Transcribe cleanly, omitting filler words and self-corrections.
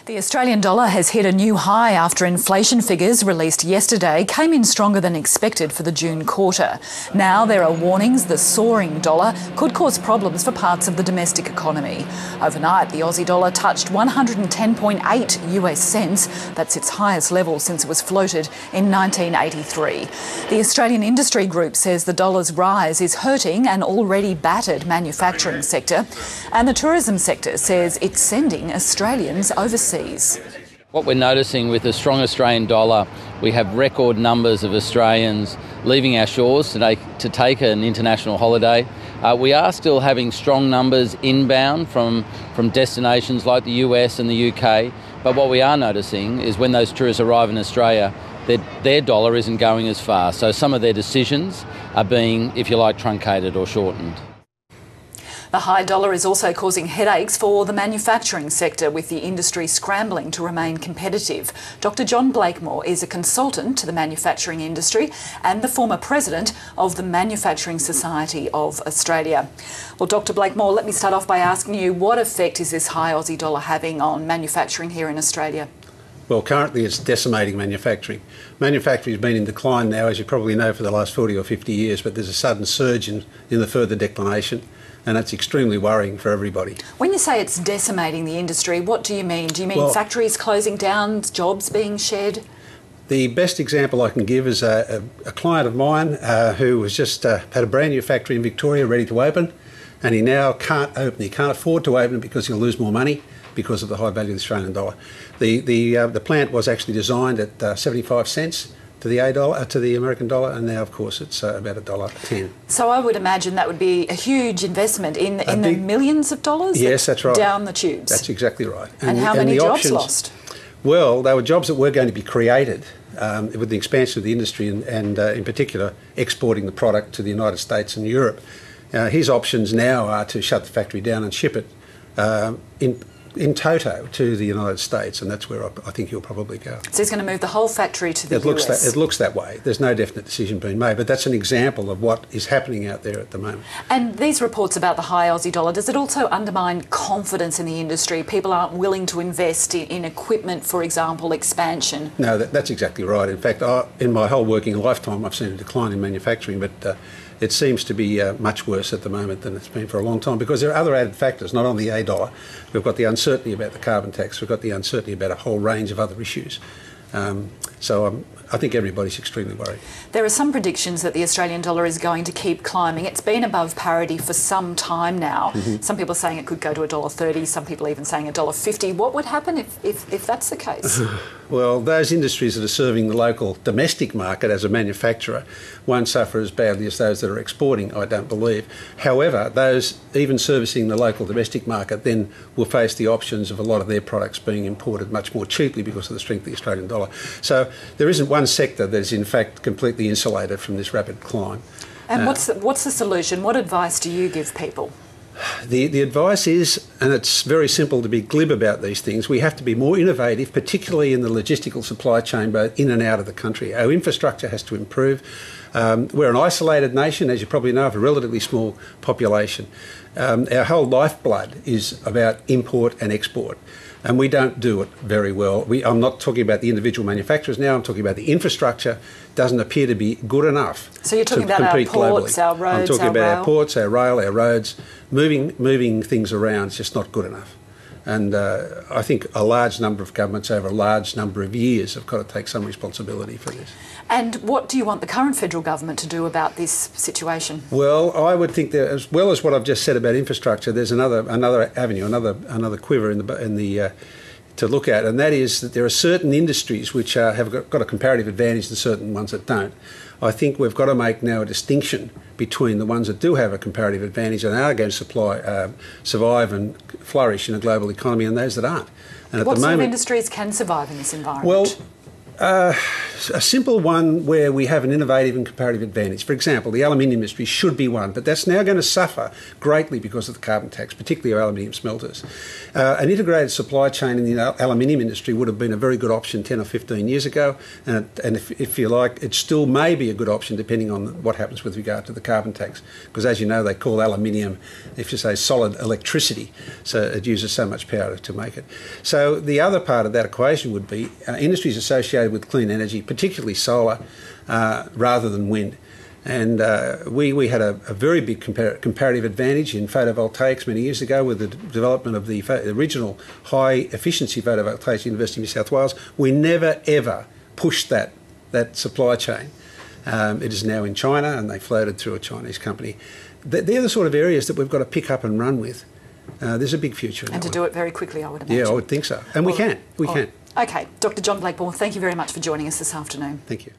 The Australian dollar has hit a new high after inflation figures released yesterday came in stronger than expected for the June quarter. Now there are warnings the soaring dollar could cause problems for parts of the domestic economy. Overnight, the Aussie dollar touched 110.8 US cents. That's its highest level since it was floated in 1983. The Australian Industry Group says the dollar's rise is hurting an already battered manufacturing sector, and the tourism sector says it's sending Australians overseas. What we're noticing with the strong Australian dollar, we have record numbers of Australians leaving our shores today to take an international holiday. We are still having strong numbers inbound from destinations like the US and the UK, but what we are noticing is when those tourists arrive in Australia, their dollar isn't going as far. So some of their decisions are being, if you like, truncated or shortened. The high dollar is also causing headaches for the manufacturing sector, with the industry scrambling to remain competitive. Dr. John Blakemore is a consultant to the manufacturing industry and the former president of the Manufacturing Society of Australia. Well, Dr. Blakemore, let me start off by asking you, what effect is this high Aussie dollar having on manufacturing here in Australia? Well, currently it's decimating manufacturing. Manufacturing has been in decline now, as you probably know, for the last 40 or 50 years, but there's a sudden surge in the further declination, and that's extremely worrying for everybody. When you say it's decimating the industry, what do you mean? Do you mean factories closing down, jobs being shed? The best example I can give is a client of mine who was just had a brand new factory in Victoria ready to open, and he now can't open. He can't afford to open it because he'll lose more money because of the high value of the Australian dollar. The plant was actually designed at 75 cents to the American dollar, and now of course it's about $1.10. So I would imagine that would be a huge investment in the millions of dollars. Yes, that's right. Down the tubes. That's exactly right. And how many jobs lost? Well, they were jobs that were going to be created with the expansion of the industry and in particular exporting the product to the United States and Europe. His options now are to shut the factory down and ship it in toto to the United States, and that's where I think he'll probably go. So he's going to move the whole factory to the US? It looks that way. There's no definite decision being made, but that's an example of what is happening out there at the moment. And these reports about the high Aussie dollar, does it also undermine confidence in the industry? People aren't willing to invest in equipment, for example, expansion? No, that's exactly right. In fact, in my whole working lifetime, I've seen a decline in manufacturing, but it seems to be much worse at the moment than it's been for a long time, because there are other added factors, not only the $1. We've got the uncertainty about the carbon tax, we've got the uncertainty about a whole range of other issues. So I think everybody's extremely worried. There are some predictions that the Australian dollar is going to keep climbing. It's been above parity for some time now. Mm-hmm. Some people are saying it could go to $1.30, some people even saying $1.50. What would happen if that's the case? Well, those industries that are serving the local domestic market as a manufacturer won't suffer as badly as those that are exporting, I don't believe. However, those even servicing the local domestic market then will face the options of a lot of their products being imported much more cheaply because of the strength of the Australian dollar. So there isn't one sector that is in fact completely insulated from this rapid climb. And what's the solution? What advice do you give people? The advice is, and it's very simple to be glib about these things, we have to be more innovative, particularly in the logistical supply chain, both in and out of the country. Our infrastructure has to improve. We're an isolated nation, as you probably know, of a relatively small population. Our whole lifeblood is about import and export, and we don't do it very well. I'm not talking about the individual manufacturers now, I'm talking about the infrastructure. Doesn't appear to be good enough. So you're talking about our ports, our roads, I'm talking about our ports, our rail, our roads. Moving things around is just not good enough. And I think a large number of governments over a large number of years have got to take some responsibility for this. And what do you want the current federal government to do about this situation? Well, I would think that, as well as what I've just said about infrastructure, there's another avenue, another quiver to look at, and that is that there are certain industries which have got a comparative advantage than certain ones that don't. I think we've got to make now a distinction between the ones that do have a comparative advantage and are going to survive and flourish in a global economy, and those that aren't. And what sort of industries can survive in this environment? Well, A simple one where we have an innovative and comparative advantage. For example, the aluminium industry should be one, but that's now going to suffer greatly because of the carbon tax, particularly our aluminium smelters. An integrated supply chain in the aluminium industry would have been a very good option 10 or 15 years ago, and if you like, it still may be a good option depending on what happens with regard to the carbon tax, because as you know, they call aluminium, if you say, solid electricity, so it uses so much power to make it. So the other part of that equation would be industries associated with clean energy, particularly solar, rather than wind. And we had a very big comparative advantage in photovoltaics many years ago with the development of the original high-efficiency photovoltaics at the University of New South Wales. We never, ever pushed that supply chain. It is now in China, and they floated through a Chinese company. They're the sort of areas that we've got to pick up and run with. There's a big future in that. And to do it very quickly, I would imagine. Yeah, I would think so. And we can. We can. Okay, Dr. John Blakemore, thank you very much for joining us this afternoon. Thank you.